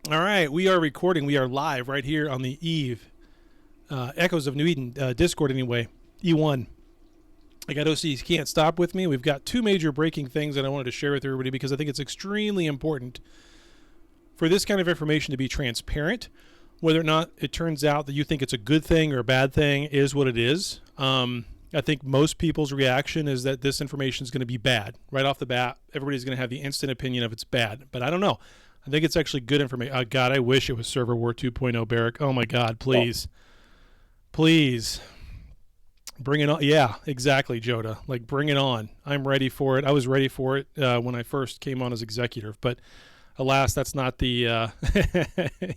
All right, we are recording. We are live right here on the Eve. Echoes of New Eden Discord anyway. E1. I got OC's Can't Stop with me. We've got two major breaking things that I wanted to share with everybody because I think it's extremely important for this kind of information to be transparent. Whether or not it turns out that you think it's a good thing or a bad thing is what it is. I think most people's reaction is that this information is going to be bad. Right off the bat, everybody's going to have the instant opinion of it's bad. But I don't know. I think it's actually good information. God, I wish it was Server War 2.0, Barrick. Oh, my God, please. Please. Bring it on. Yeah, exactly, Joda. Like, bring it on. I'm ready for it. I was ready for it when I first came on as executive. But alas, that's not the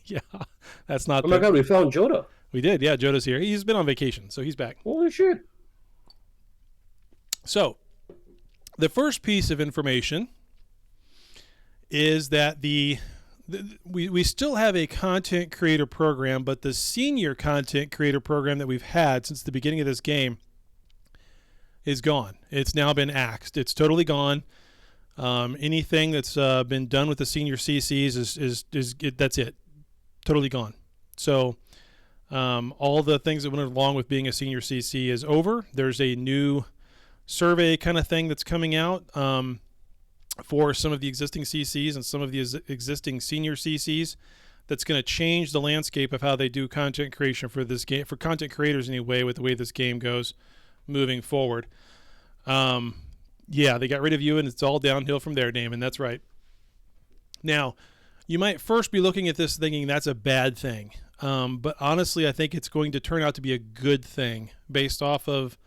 yeah, that's not Oh my God, we found Joda. We did. Yeah, Joda's here. He's been on vacation, so he's back. Holy shit. So, the first piece of information is that we still have a content creator program, but the senior content creator program that we've had since the beginning of this game is gone. It's now been axed. It's totally gone. Anything that's been done with the senior CCs is that's it. Totally gone. So all the things that went along with being a senior CC is over. There's a new survey kind of thing that's coming out for some of the existing CCs and some of the existing senior CCs that's going to change the landscape of how they do content creation for this game, for content creators anyway, with the way this game goes moving forward. Yeah, they got rid of you and it's all downhill from there, Damon. That's right. Now, you might first be looking at this thinking that's a bad thing. But honestly, I think it's going to turn out to be a good thing based off of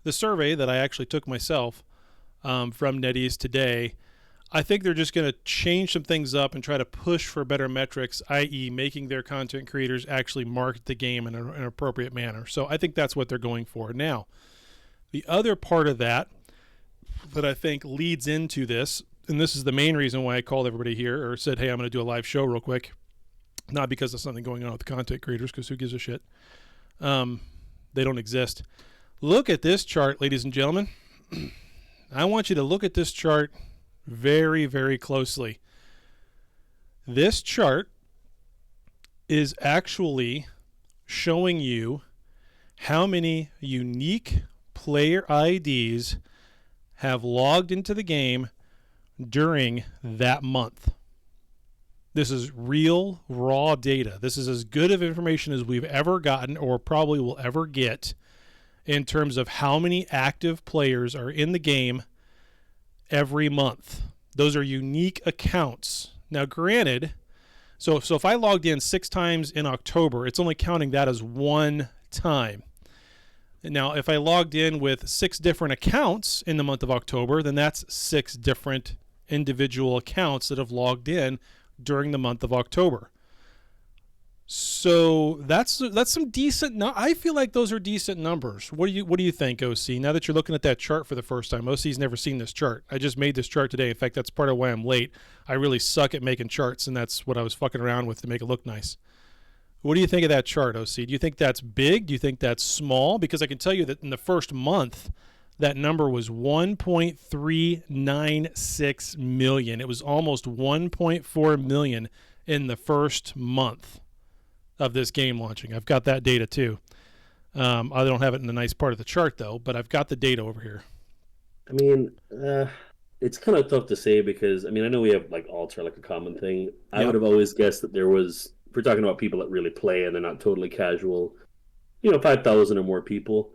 the survey that I actually took myself from NetEase today. I think they're just going to change some things up and try to push for better metrics, i.e. making their content creators actually market the game in an appropriate manner. So I think that's what they're going for. Now, the other part of that I think leads into this, and this is the main reason why I called everybody here or said, hey, I'm going to do a live show real quick. Not because of something going on with content creators, because who gives a shit? They don't exist. Look at this chart, ladies and gentlemen. I want you to look at this chart very, very closely. This chart is actually showing you how many unique player IDs have logged into the game during that month. This is real, raw data. This is as good of information as we've ever gotten or probably will ever get in terms of how many active players are in the game every month. Those are unique accounts. Now, granted, so if I logged in 6 times in October, it's only counting that as one time. Now, if I logged in with 6 different accounts in the month of October, then that's 6 different individual accounts that have logged in during the month of October. So that's some decent. I feel like those are decent numbers. What do you think, OC? Now that you're looking at that chart for the first time, OC's never seen this chart. I just made this chart today. In fact, that's part of why I'm late. I really suck at making charts, and that's what I was fucking around with to make it look nice. What do you think of that chart, OC? Do you think that's big? Do you think that's small? Because I can tell you that in the first month, that number was 1.396 million. It was almost 1.4 million in the first month of this game launching. I've got that data too. I don't have it in the nice part of the chart though, but I've got the data over here. I mean, it's kind of tough to say because, I mean, I know we have like alts are like a common thing. I would have always guessed that there was, if we're talking about people that really play and they're not totally casual, 5,000 or more people.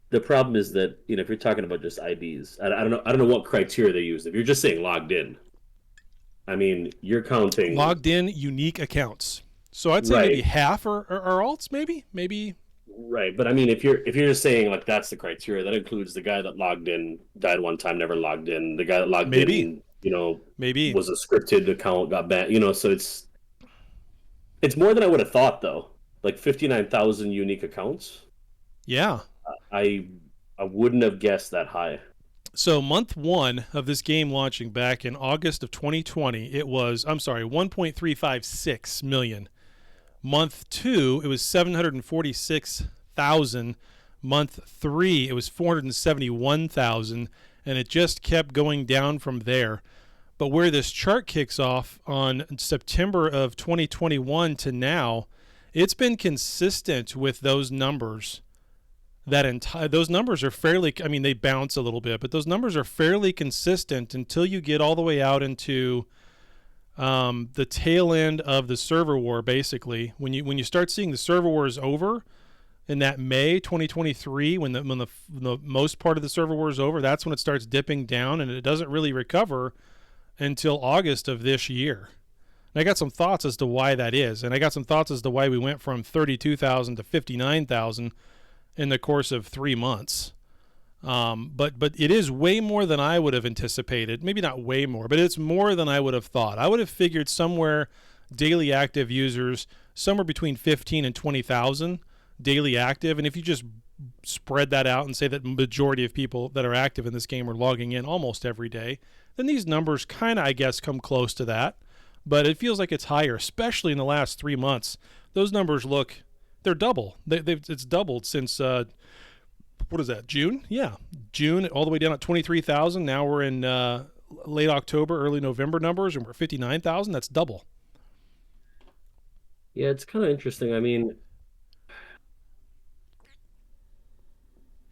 The problem is that, if you're talking about just IDs, I don't know what criteria they use. If you're just saying logged in, I mean, you're counting logged in unique accounts. So I'd say maybe half are alts, maybe. Right, but I mean, if you're just saying like that's the criteria, that includes the guy that logged in, died one time, never logged in. The guy that logged in, maybe was a scripted account, got banned. So it's more than I would have thought though. Like 59,000 unique accounts. Yeah. I wouldn't have guessed that high. So month 1 of this game launching back in August of 2020, it was 1.356 million. Month 2, it was 746,000. Month 3, it was 471,000, and it just kept going down from there. But where this chart kicks off on September of 2021 to now, it's been consistent with those numbers. Those numbers are fairly, I mean, they bounce a little bit, but those numbers are fairly consistent until you get all the way out into the tail end of the server war. Basically, when you start seeing the server war is over in that May 2023, when the most part of the server war is over, that's when it starts dipping down, and it doesn't really recover until August of this year. And I got some thoughts as to why that is, and I got some thoughts as to why we went from 32,000 to 59,000 in the course of 3 months. But it is way more than I would have anticipated. Maybe not way more, but it's more than I would have thought. I would have figured somewhere daily active users somewhere between 15 and 20,000 daily active, and if you just spread that out and say that majority of people that are active in this game are logging in almost every day, then these numbers kind of, I guess, come close to that. But it feels like it's higher, especially in the last 3 months. Those numbers they're double. It's doubled since, what is that, June? Yeah, June, all the way down at 23,000. Now we're in late October, early November numbers, and we're 59,000. That's double. Yeah, it's kind of interesting. I mean,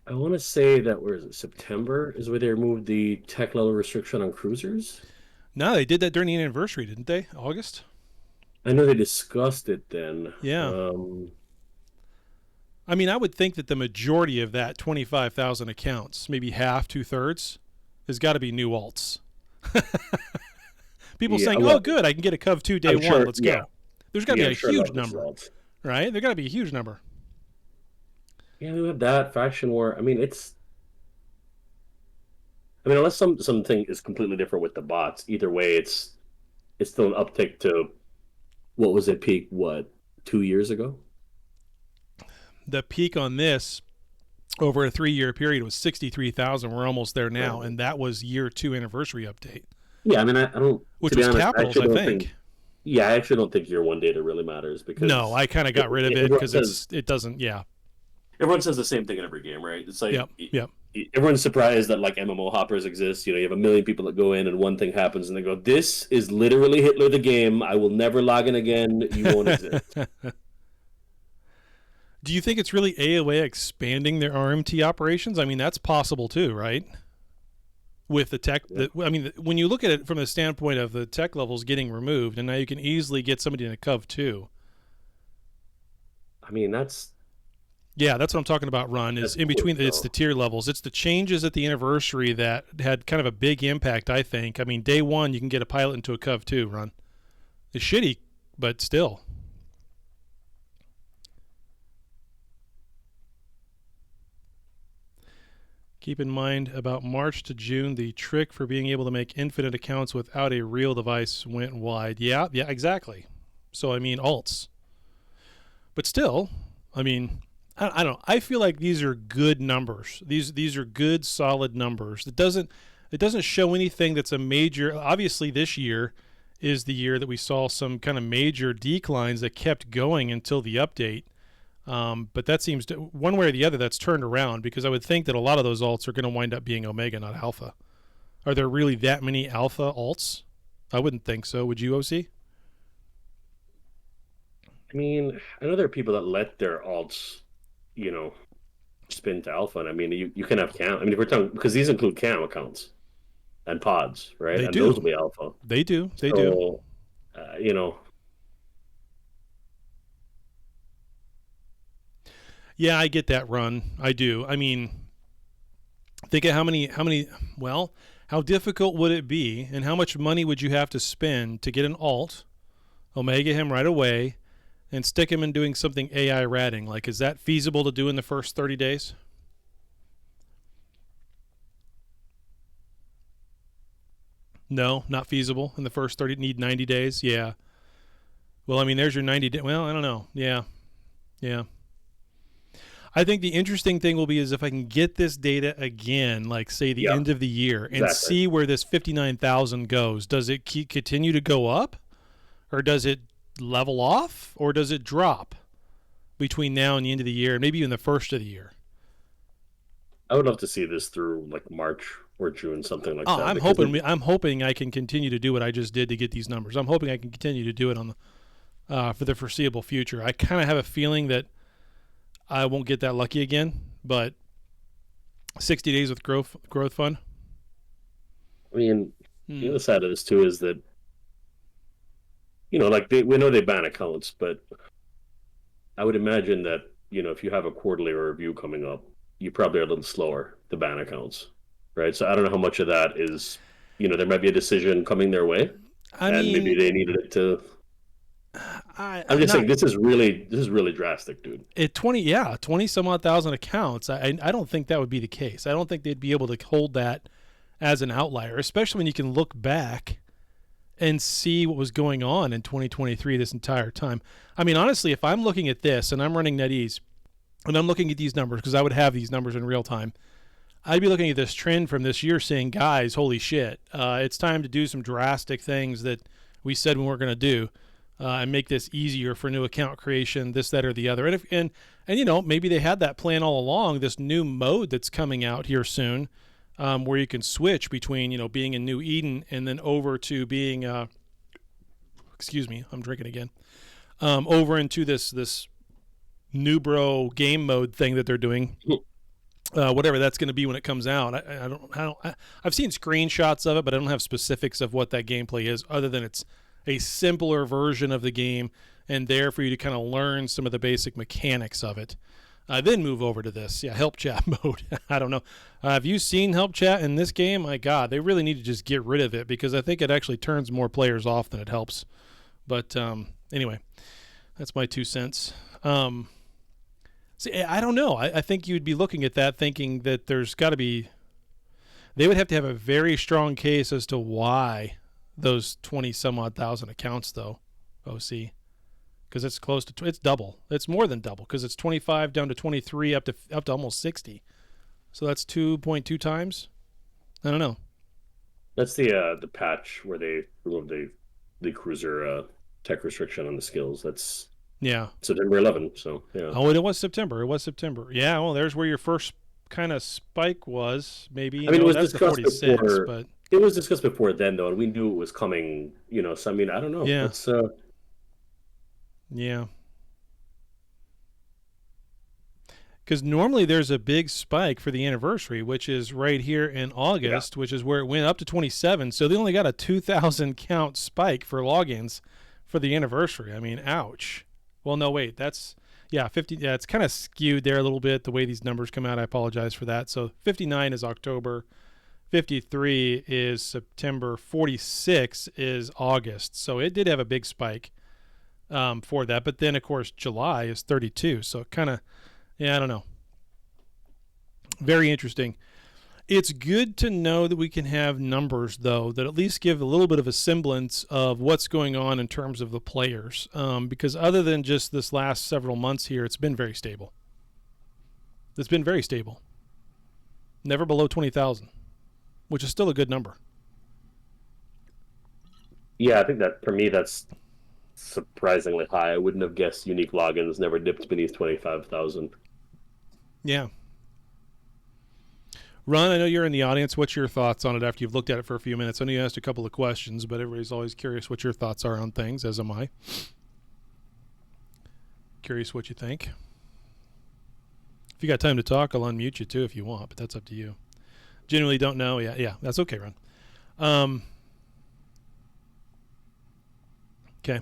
I want to say that, where is it? September is where they removed the tech level restriction on cruisers. No, they did that during the anniversary, didn't they? August? I know they discussed it then. Yeah. I mean, I would think that the majority of that 25,000 accounts, maybe half, 2/3, has got to be new alts. People Yeah, saying, well, "Oh, good, I can get a Cov 2 day I'm one. sure, Let's yeah, go." There's got to yeah, be I'm a sure a lot huge of this is number, alts. right? There got to be a huge number. Yeah, we have that faction war. I mean, unless something is completely different with the bots, either way, it's still an uptick to what was it peak, what, 2 years ago? The peak on this over a 3-year period was 63,000. We're almost there now, Right. and that was year 2 anniversary update, Yeah, I mean, I don't, which to be was honest, I capitals, actually I don't think, think. yeah, I actually don't think year one data really matters No, because I kind of got rid of it everyone because says it doesn't. Yeah. everyone says the same thing in every game, right? It's like Yep. Yep. everyone's surprised that like MMO hoppers exist. You know, you have a million people that go in and one thing happens and they go, "This is literally Hitler the game. I will never log in again. You won't exist." Do you think it's really AOA expanding their RMT operations? I mean, that's possible too, right? With the tech, Yeah. I mean, when you look at it from the standpoint of the tech levels getting removed, and now you can easily get somebody in a Cov 2. I mean, that's Yeah, that's what I'm talking about, Run, is that's in quick between, it's though. the tier levels. It's the changes at the anniversary that had kind of a big impact, I think. I mean, day one, you can get a pilot into a Cov 2, Run. It's shitty, but still. Keep in mind about March to June, the trick for being able to make infinite accounts without a real device went wide. Yeah, exactly. So, I mean, alts. But still, I mean, I don't know. I feel like these are good numbers. These are good, solid numbers. It doesn't show anything that's a major. Obviously, this year is the year that we saw some kind of major declines that kept going until the update. But that seems to, one way or the other, that's turned around, because I would think that a lot of those alts are going to wind up being Omega, not Alpha. Are there really that many Alpha alts? I wouldn't think so. Would you, OC? I mean, I know there are people that let their alts, you know, spin to alpha, and I mean, you can have cam. I mean, if we're talking, because these include cam accounts and pods, right? They And those do. will be alpha. They do. They do. So, you know, Yeah, I get that, Run. I do. I mean, think of well, how difficult would it be, and how much money would you have to spend to get an alt, Omega him right away, and stick him in doing something AI ratting? Like, is that feasible to do in the first 30 days? No, not feasible in the first 30. Need 90 days? Yeah. Well, I mean, there's your 90 days. Well, I don't know. Yeah. Yeah. I think the interesting thing will be is if I can get this data again, like say the yeah, end of the year, and exactly. see where this 59,000 goes. Does it continue to go up, or does it level off, or does it drop between now and the end of the year, and maybe even the first of the year? I would love to see this through like March or June, something like Oh, that. Because I'm hoping I can continue to do what I just did to get these numbers. I'm hoping I can continue to do it on the for the foreseeable future. I kind of have a feeling that I won't get that lucky again, but 60 days with growth fund. I mean, the Hmm. other side of this too is that like we know they ban accounts, but I would imagine that if you have a quarterly review coming up, you probably are a little slower to ban accounts, right? So I don't know how much of that is there might be a decision coming their way, I and maybe mean, they needed it to. I'm I just not saying this is really drastic, dude. at 20 some odd thousand accounts. I don't think that would be the case. I don't think they'd be able to hold that as an outlier, especially when you can look back and see what was going on in 2023 this entire time. I mean, honestly, if I'm looking at this and I'm running NetEase and I'm looking at these numbers because I would have these numbers in real time, I'd be looking at this trend from this year saying, guys, holy shit, it's time to do some drastic things that we said we weren't going to do and make this easier for new account creation, this, that, or the other. And maybe they had that plan all along, this new mode that's coming out here soon where you can switch between, being in New Eden and then over to being, excuse me, I'm drinking again, over into this new bro game mode thing that they're doing. Whatever that's going to be when it comes out. I've seen screenshots of it, but I don't have specifics of what that gameplay is, other than it's a simpler version of the game, and there for you to kind of learn some of the basic mechanics of it. Then move over to this, help chat mode. I don't know. Have you seen help chat in this game? My God, they really need to just get rid of it because I think it actually turns more players off than it helps. But anyway, that's my 2 cents. See, I don't know. I think you'd be looking at that thinking that there's got to be. They would have to have a very strong case as to why those 20 some odd thousand accounts, though, OC, because it's close to it's double. It's more than double because it's 25 down to 23 up to almost 60. So that's 2.2 times. I don't know. That's the patch where they removed the cruiser tech restriction on the skills. That's Yeah. September 11. So yeah. Oh, it was September. It was September. Yeah. Well, there's where your first kind of spike was. Maybe I mean, it was that's the discussed 46, before. but It was discussed before then, though, and we knew it was coming. So I mean, I don't know. yeah, It's yeah. Because normally there's a big spike for the anniversary, which is right here in yeah. August, which is where it went up to 27. So they only got a 2,000 count spike for logins for the anniversary. I mean, ouch. Well, no, wait, that's 50. Yeah, it's kind of skewed there a little bit the way these numbers come out. I apologize for that. So 59 is October, 53 is September, 46 is August. So it did have a big spike for that. But then, of course, July is 32. So kind of. Yeah, I don't know. Very interesting. It's good to know that we can have numbers, though, that at least give a little bit of a semblance of what's going on in terms of the players. Because other than just this last several months here, it's been very stable. It's been very stable. Never below 20,000, which is still a good number. Yeah, I think that for me that's surprisingly high. I wouldn't have guessed unique logins never dipped beneath 25,000. Yeah. Ron, I know you're in the audience. What's your thoughts on it after you've looked at it for a few minutes? I know you asked a couple of questions, but everybody's always curious what your thoughts are on things, as am I. Curious what you think. If you got time to talk, I'll unmute you too if you want, but that's up to you. Genuinely don't know. Yeah, that's okay, Ron. Okay.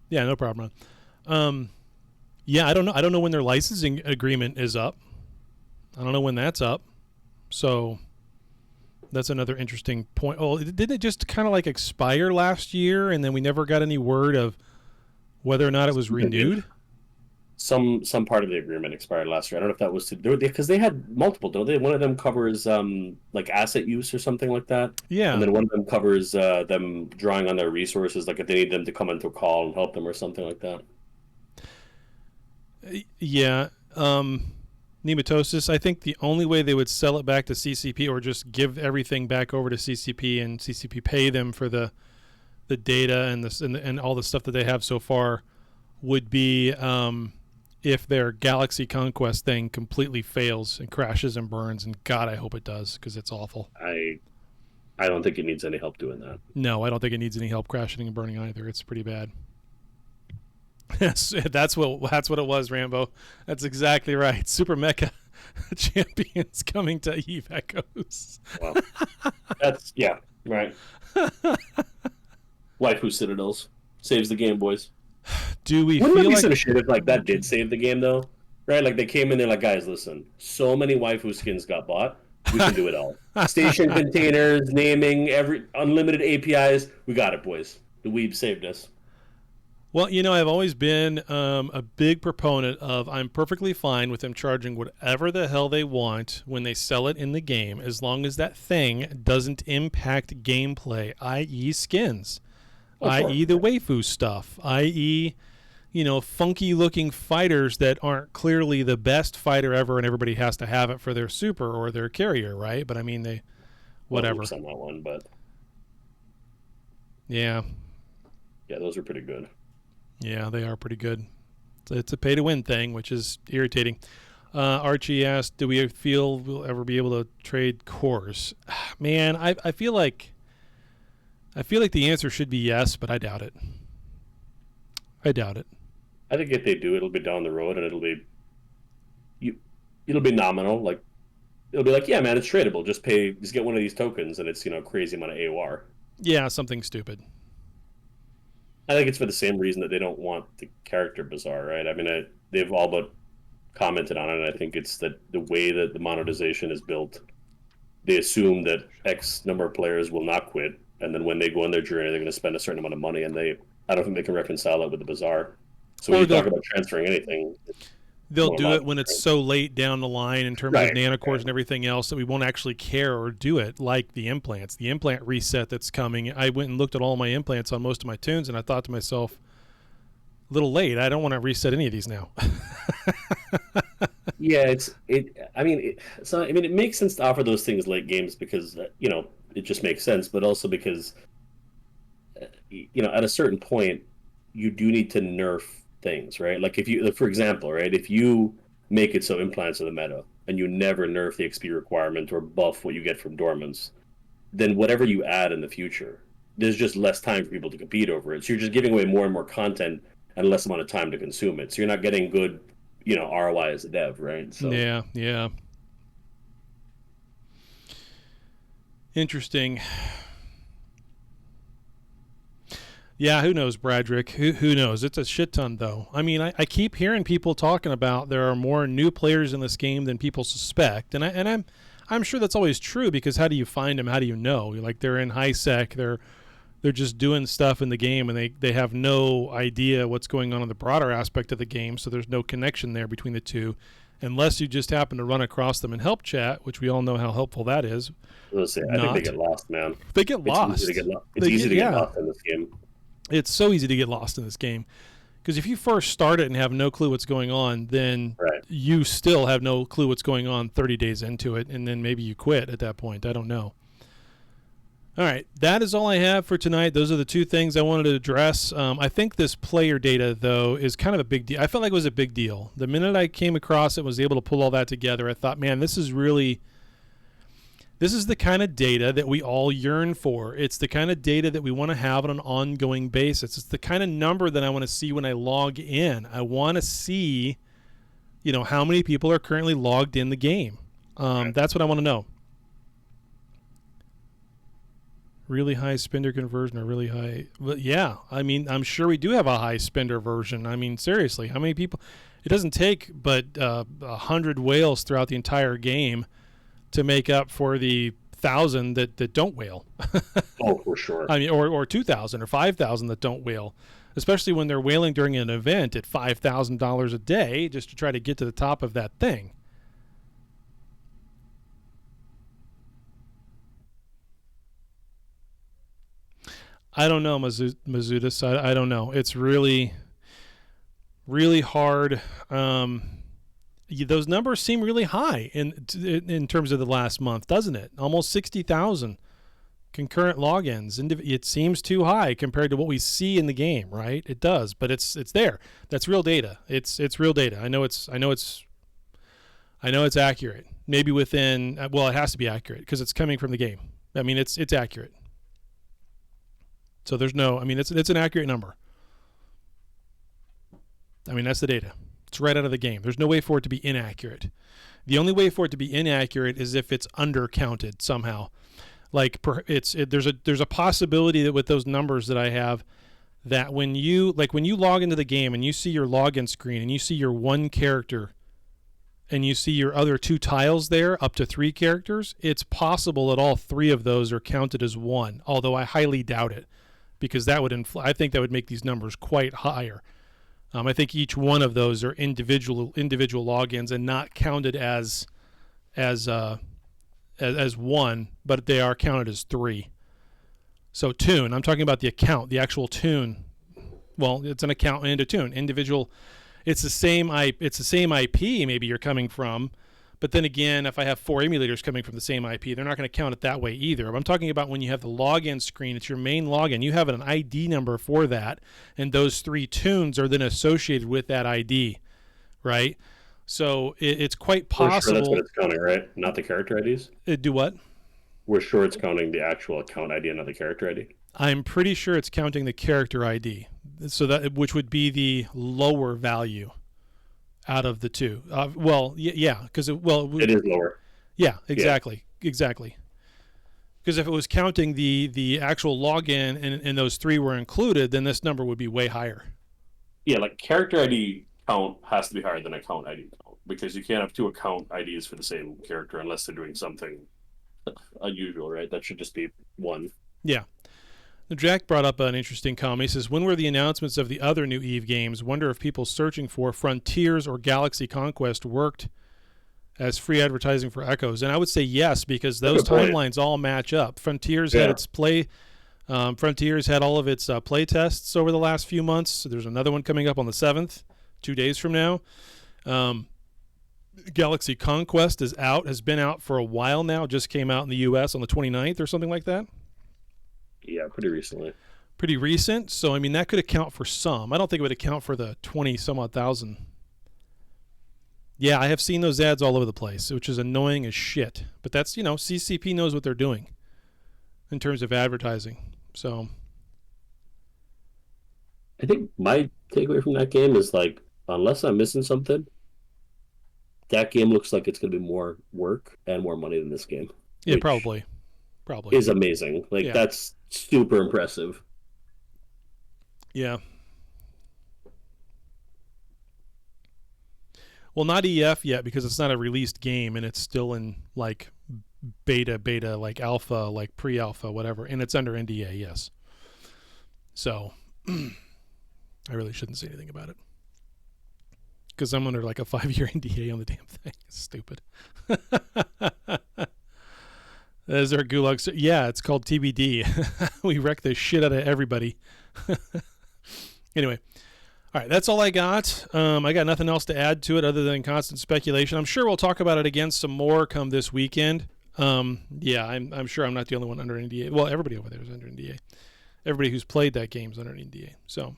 Yeah, no problem, Ron. Yeah, I don't know. I don't know when their licensing agreement is up. I don't know when that's up. So that's another interesting point. Oh, didn't it just kind of like expire last year, and then we never got any word of whether or not it was renewed? Some part of the agreement expired last year. I don't know if that was to do because they had multiple, don't they? One of them covers like asset use or something like that. Yeah. And then one of them covers them drawing on their resources, like if they need them to come into a call and help them or something like that. Yeah. Nematosis, I think the only way they would sell it back to CCP or just give everything back over to CCP and CCP pay them for the data and all the stuff that they have so far would be if their Galaxy Conquest thing completely fails and crashes and burns. And God, I hope it does because it's awful. I I don't think it needs any help doing that. No, I don't think it needs any help crashing and burning either. It's pretty bad. That's what it was, Rambo. That's exactly right. Super Mecha Champions coming to Eve Echoes. Well, that's yeah, right. Waifu Citadels saves the game, boys. Do we Wouldn't it feel be like sort of shit if like that did save the game though? Right? Like they came in, they're like, guys, listen, so many waifu skins got bought. We can do it all. Station containers, naming, every unlimited APIs. We got it, boys. The weeb saved us. Well, I've always been a big proponent of I'm perfectly fine with them charging whatever the hell they want when they sell it in the game, as long as that thing doesn't impact gameplay, i.e. skins, Oh, i.e. sure. the waifu stuff, i.e. funky looking fighters that aren't clearly the best fighter ever and everybody has to have it for their super or their carrier, right? But I mean, Well, whatever. oops on that one, but Yeah. yeah, those are pretty good. Yeah, they are pretty good. It's a pay to win thing, which is irritating. Archie asked, "Do we feel we'll ever be able to trade cores?" Man, I feel like the answer should be yes, but I doubt it. I doubt it. I think if they do, it'll be down the road and you, it'll be nominal. Like it'll be like, yeah, man, it's tradable. Just get one of these tokens, and it's crazy amount of AOR. Yeah, something stupid. I think it's for the same reason that they don't want the character bazaar, right? I mean, they've all but commented on it, and I think it's that the way that the monetization is built, they assume that X number of players will not quit, and then when they go on their journey, they're going to spend a certain amount of money, and I don't think they can reconcile it with the bazaar. So when Or you talk about transferring anything, they'll more do it when logical, it's right? so late down the line in terms of Right, nanocores right. and everything else that we won't actually care or do it, like the implants. The implant reset that's coming. I went and looked at all my implants on most of my tunes, and I thought to myself, a little late. I don't want to reset any of these now. Yeah, I mean, it makes sense to offer those things late games because it just makes sense, but also because at a certain point you do need to nerf things, right? Like if you, like, for example, right, if you make it so implants are the meta and you never nerf the XP requirement or buff what you get from dormants, then whatever you add in the future, there's just less time for people to compete over it. So you're just giving away more and more content and less amount of time to consume it. So you're not getting good, ROI as a dev, right? So Yeah, yeah. Interesting. Yeah, who knows, Bradrick? Who knows? It's a shit ton, though. I mean, I keep hearing people talking about there are more new players in this game than people suspect, and I'm sure that's always true because how do you find them? How do you know? Like they're in high sec, they're just doing stuff in the game, and they have no idea what's going on in the broader aspect of the game. So there's no connection there between the two, unless you just happen to run across them in help chat, which we all know how helpful that is. let's say, I think they Not. get lost, man. They get lost. It's easy to get lost. It's easy to get lost in this game. It's so easy to get lost in this game because if you first start it and have no clue what's going on, then Right. you still have no clue what's going on 30 days into it, and then maybe you quit at that point. I don't know. All right, that is all I have for tonight. Those are the two things I wanted to address. I think this player data, though, is kind of a big deal. I felt like it was a big deal. The minute I came across it, was able to pull all that together, I thought, man, this is the kind of data that we all yearn for. It's the kind of data that we want to have on an ongoing basis. It's the kind of number that I want to see when I log in. I want to see, how many people are currently logged in the game. That's what I want to know. Really high spender conversion or really high. But yeah, I mean, I'm sure we do have a high spender version. I mean, seriously, how many people? It doesn't take but 100 whales throughout the entire game to make up for the 1,000 that don't whale. Oh, for sure. I mean, or 2,000 or 5,000 that don't whale, especially when they're whaling during an event at $5,000 a day just to try to get to the top of that thing. I don't know, Mazudis. I don't know. It's really, really hard. Those numbers seem really high in terms of the last month, doesn't it? Almost 60,000 concurrent logins. It seems too high compared to what we see in the game, right? It does, but it's there. That's real data. It's real data. I know it's accurate. Maybe within, well, it has to be accurate because it's coming from the game. I mean, it's accurate. So there's no, I mean, it's an accurate number. I mean, that's the data. It's right out of the game. There's no way for it to be inaccurate. The only way for it to be inaccurate is if it's undercounted somehow. Like there's a possibility that with those numbers that I have, that when you log into the game and you see your login screen and you see your one character and you see your other two tiles there, up to 3 characters, it's possible that all 3 of those are counted as one, although I highly doubt it, because that would I think that would make these numbers quite higher. I think each one of those are individual logins and not counted as one, but they are counted as 3. So tune, I'm talking about the account, the actual tune. Well, it's an account and a tune, individual. It's the same IP maybe you're coming from, but then again, if I have 4 emulators coming from the same IP, they're not going to count it that way either. But I'm talking about when you have the login screen, it's your main login. You have an ID number for that, and those 3 tunes are then associated with that ID, right? So it's quite possible. We're sure that's what it's counting, right? Not the character IDs? Do what? We're sure it's counting the actual account ID and not the character ID? I'm pretty sure it's counting the character ID, so that which would be the lower value out of the 2. Yeah, because it is lower. Yeah, exactly. Because if it was counting the actual login and those 3 were included, then this number would be way higher. Yeah, like character ID count has to be higher than account ID count, because you can't have 2 account IDs for the same character unless they're doing something unusual, right? That should just be 1. Yeah. Now, Jack brought up an interesting comment. He says, when were the announcements of the other new EVE games? Wonder if people searching for Frontiers or Galaxy Conquest worked as free advertising for Echoes. And I would say yes, because those timelines all match up. Frontiers had its Frontiers had all of its play tests over the last few months. So there's another one coming up on the 7th, 2 days from now. Galaxy Conquest has been out for a while now. Just came out in the US on the 29th or something like that. Yeah, pretty recently. Pretty recent. So, I mean, that could account for some. I don't think it would account for the 20 some odd thousand. Yeah, I have seen those ads all over the place, which is annoying as shit. But that's, CCP knows what they're doing in terms of advertising. So I think my takeaway from that game is, like, unless I'm missing something, that game looks like it's going to be more work and more money than this game. Yeah, probably. Is amazing. Like, that's super impressive. Yeah. Well, not EF yet because it's not a released game and it's still in like beta, like alpha, like pre-alpha, whatever, and it's under NDA, yes. So I really shouldn't say anything about it because I'm under like a 5-year NDA on the damn thing. It's stupid. Is there a gulag? Yeah, it's called TBD. We wreck the shit out of everybody. Anyway, all right, that's all I got. I got nothing else to add to it other than constant speculation. I'm sure we'll talk about it again some more come this weekend. Yeah, I'm sure I'm not the only one under NDA. Well, everybody over there is under NDA. Everybody who's played that game is under NDA. So,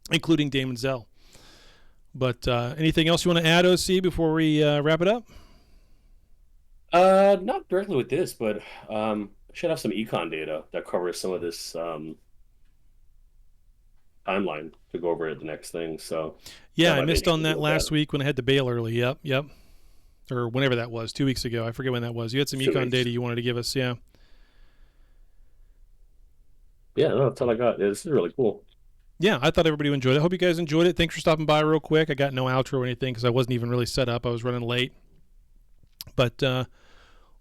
including Damon Zell. But anything else you want to add, OC, before we wrap it up? Not directly with this, but I should have some econ data that covers some of this timeline to go over at the next thing. So yeah, I missed on that last week when I had to bail early. Yep. Or whenever that was, 2 weeks ago. I forget when that was. You had some econ data you wanted to give us, yeah. Yeah, no, that's all I got. Yeah, this is really cool. Yeah, I thought everybody enjoyed it. I hope you guys enjoyed it. Thanks for stopping by real quick. I got no outro or anything because I wasn't even really set up. I was running late. But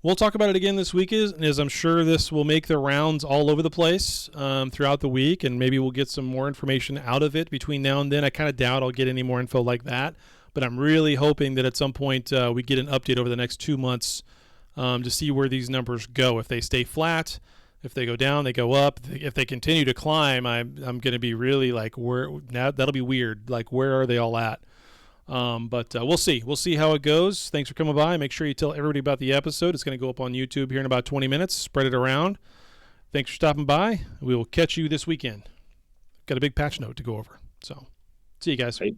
we'll talk about it again this week, as I'm sure this will make the rounds all over the place throughout the week, and maybe we'll get some more information out of it between now and then. I kind of doubt I'll get any more info like that, but I'm really hoping that at some point we get an update over the next 2 months to see where these numbers go. If they stay flat, if they go down, they go up. If they continue to climb, I'm going to be really like, that'll be weird. Like, where are they all at? But we'll see. We'll see how it goes. Thanks for coming by. Make sure you tell everybody about the episode. It's going to go up on YouTube here in about 20 minutes. Spread it around. Thanks for stopping by. We will catch you this weekend. Got a big patch note to go over. So, see you guys. Right.